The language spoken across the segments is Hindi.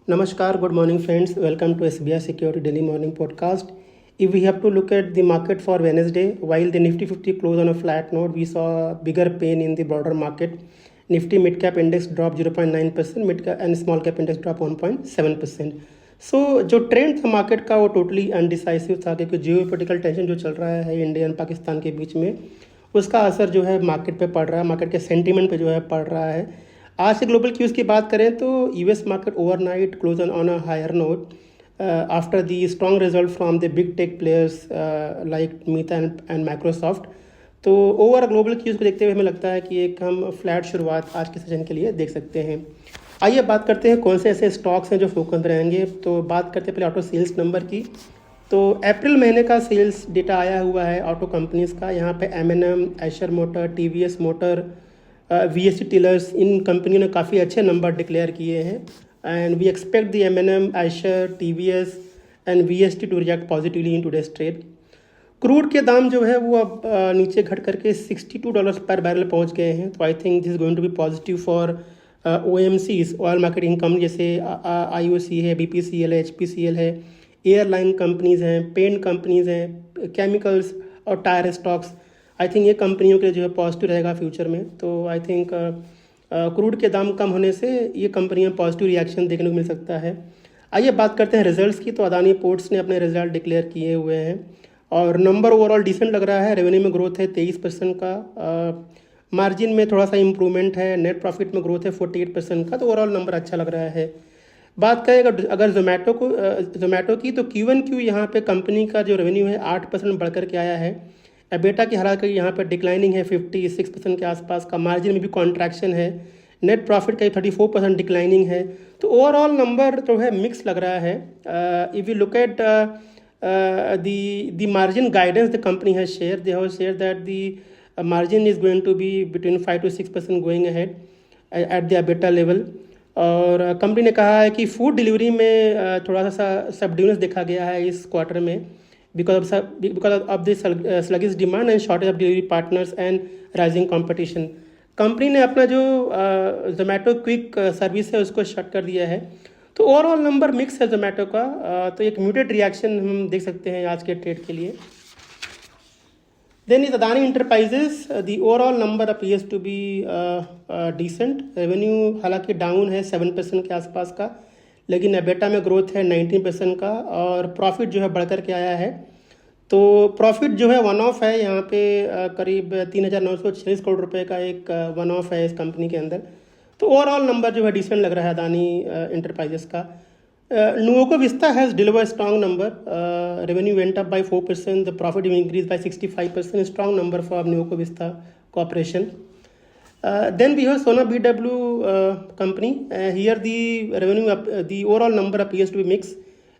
Namaskar, good morning friends. Welcome to SBI Security Daily Morning Podcast. If we have to look at the market for Wednesday, while the Nifty 50 closed on a flat note, we saw bigger pain in the broader market. Nifty mid cap index dropped 0.9%, mid cap and small cap index dropped 1.7%. सो जो ट्रेंड था मार्केट का वो टोटली अनडिसाइसिव था क्योंकि जियो पोलिटिकल टेंशन जो चल रहा है इंडिया और पाकिस्तान के बीच में उसका असर जो है मार्केट पे पड़ रहा है, मार्केट के सेंटीमेंट पे जो है पड़ रहा है। आज से ग्लोबल क्यूज़ की बात करें तो US market overnight close on a higher note after the strong result from the big tech players like Meta and Microsoft. तो ओवर ग्लोबल क्यूज़ को देखते हुए हमें लगता है कि एक हम फ्लैट शुरुआत आज के सेशन के लिए देख सकते हैं। आइए बात करते हैं कौन से ऐसे स्टॉक्स हैं जो फोकस रहेंगे। तो बात करते हैं पहले ऑटो सेल्स नंबर की। तो अप्रैल महीने का सेल्स डेटा आया हुआ है ऑटो कंपनीज़ का। यहाँ पे M&M, Eicher motor, TVS motor, VST tillers, इन कंपनियों ने काफ़ी अच्छे नंबर डिक्लेयर किए हैं and we expect the M&M, Eicher, TVS and VST to react positively in today's trade. Crude के दाम जो है वो अब नीचे घट करके $62 पर बैरल पहुंच गए हैं। तो I think this is going to be positive for OMCs, oil marketing company जैसे IOC है, BPCL है, HPCL है, एयरलाइन कंपनीज़ हैं, पेंट कंपनीज़ हैं, केमिकल्स और टायर स्टॉक्स। आई थिंक ये कंपनियों के लिए जो है पॉजिटिव रहेगा फ्यूचर में। तो आई थिंक क्रूड के दाम कम होने से ये कंपनियां पॉजिटिव रिएक्शन देखने को मिल सकता है। आइए बात करते हैं रिजल्ट्स की। तो अदानी पोर्ट्स ने अपने रिजल्ट डिक्लेयर किए हुए हैं और नंबर ओवरऑल डिसेंट लग रहा है। रेवेन्यू में ग्रोथ है 23% का, मार्जिन में थोड़ा सा इंप्रूवमेंट है, नेट प्रॉफिट में ग्रोथ है 48% का। तो ओवरऑल नंबर अच्छा लग रहा है। बात करें अगर जोमेटो की तो Q1Q यहाँ पे कंपनी का जो रेवेन्यू है 8% बढ़कर के आया है। एबिटा की हालांकि यहाँ पर डिक्लाइनिंग है 56% के आसपास का, मार्जिन में भी कॉन्ट्रैक्शन है, नेट प्रॉफिट का 34% डिक्लाइनिंग है। तो ओवरऑल नंबर जो है मिक्स लग रहा है। If you look at the margin guidance the company has shared, they have shared that the margin is going to be between 5 to 6% going ahead at the EBITDA level। और कंपनी ने कहा है कि फूड डिलीवरी में थोड़ा सा सबड्यूनेस देखा गया है इस क्वार्टर में because of this sluggish demand and shortage of delivery partners and rising competition. Company ने अपना जो जोमेटो क्विक सर्विस है उसको शट कर दिया है। तो ओवरऑल नंबर मिक्स है जोमेटो का। तो एक म्यूटेड रिएक्शन हम देख सकते हैं आज के ट्रेड के लिए। Then is Adani enterprises, the overall number appears to be decent. Revenue हालांकि डाउन है 7% के आसपास का, लेकिन एबिटा में ग्रोथ है 19% का और प्रॉफिट जो है बढ़कर के आया है। तो प्रॉफिट जो है वन ऑफ है, यहाँ पे करीब 3,946 करोड़ रुपए का एक वन ऑफ है इस कंपनी के अंदर। तो ओवरऑल नंबर जो है डिसेंट लग रहा है अदानी इंटरप्राइजेस का। Nuvoco vista has deliver strong number, revenue went up by 4%, the profit increase by 65%, strong number for Nuvoco vista corporation. Then we have Sona BW company. Here the revenue, the overall number appears to be mixed.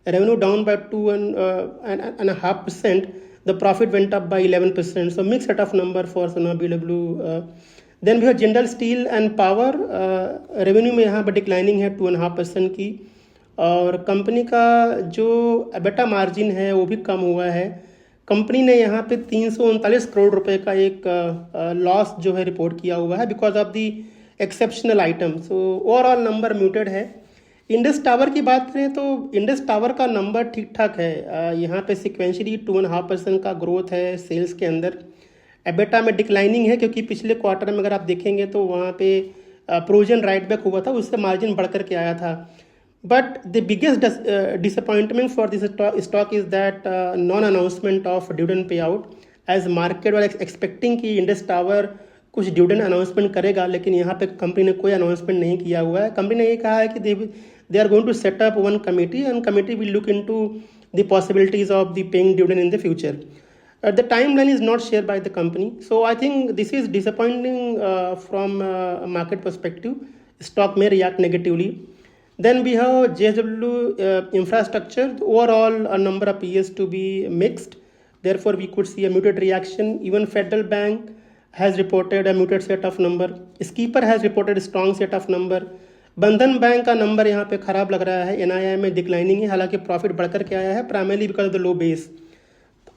Revenue down by 2.5%. The profit went up by 11%. So mixed set of number for Sona BW. Then we have Jindal Steel and Power. Revenue में यहाँ पर डिक्लाइनिंग है 2.5% की और कंपनी का जो एबिटा मार्जिन है वो भी कम हुआ है। कंपनी ने यहाँ पे 339 करोड़ रुपए का एक लॉस जो है रिपोर्ट किया हुआ है because of the exceptional item. So overall number muted है। इंडस टावर की बात करें तो इंडस टावर का नंबर ठीक ठाक है। यहाँ पे सिक्वेंशली 2.5% का ग्रोथ है सेल्स के अंदर। एबिटा में डिक्लाइनिंग है क्योंकि पिछले क्वार्टर में अगर आप देखेंगे तो वहाँ पे प्रोविजन राइट बैक हुआ था, उससे मार्जिन बढ़कर के आया था। But the biggest disappointment for this stock is that non-announcement of dividend payout, as market was expecting कि इंडस टावर कुछ डिविडेंड अनाउंसमेंट करेगा, लेकिन यहाँ पे कंपनी ने कोई अनाउंसमेंट नहीं किया हुआ है। कंपनी ने ये कहा है कि they are going to set up one committee and committee will look into the possibilities of the paying dividend in the future. The timeline is not shared by the company, so I think this is disappointing from a market perspective. Stock may react negatively. Then we have JSW Infrastructure. Overall, a number appears to be mixed. Therefore, we could see a muted reaction. Even Federal Bank has reported a muted set of number. Skipper has reported a strong set of number. बंधन बैंक का नंबर यहाँ पे खराब लग रहा है। NII में डिक्लाइनिंग है, हालांकि प्रॉफिट बढ़कर के आया है primarily because of the low base.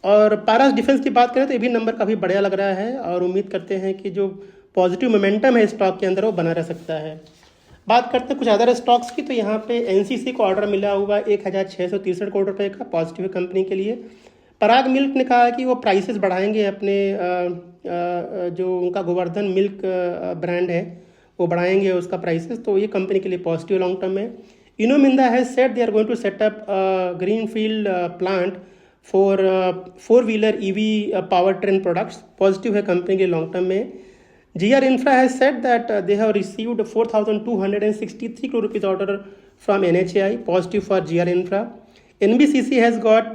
और पारस डिफेंस की बात करें तो ये भी नंबर काफ़ी बढ़िया लग रहा है और उम्मीद करते हैं कि जो पॉजिटिव मोमेंटम है स्टॉक के अंदर वो बना रह सकता है। बात करते हैं कुछ अदर स्टॉक्स की, तो यहाँ पे एनसीसी को ऑर्डर मिला हुआ 1663 करोड़ रुपए का, पॉजिटिव कंपनी के लिए। पराग मिल्क ने कहा कि वो प्राइसेस बढ़ाएंगे अपने जो उनका गोवर्धन मिल्क ब्रांड है वो बढ़ाएंगे उसका प्राइसेस, तो ये कंपनी के लिए पॉजिटिव लॉन्ग टर्म है। Uno Minda has said they are going to set up green field plant for four wheeler EV power train products, positive है कंपनी के लॉन्ग टर्म में। GR Infra has said that they have received 4,263 crore rupees order from NHAI, positive for GR Infra. NBCC has got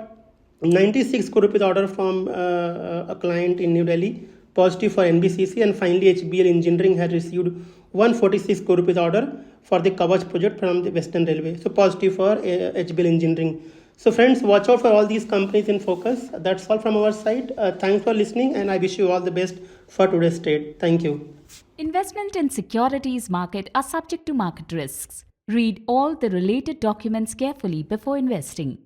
96 crore rupees order from a client in New Delhi, positive for NBCC. And finally, HBL Engineering has received 146 crore rupees order for the Kavach project from the Western Railway, so positive for HBL Engineering. So friends, watch out for all these companies in focus. That's all from our side. Thanks for listening, and I wish you all the best for today's trade. Thank you. Investment in securities market are subject to market risks. Read all the related documents carefully before investing.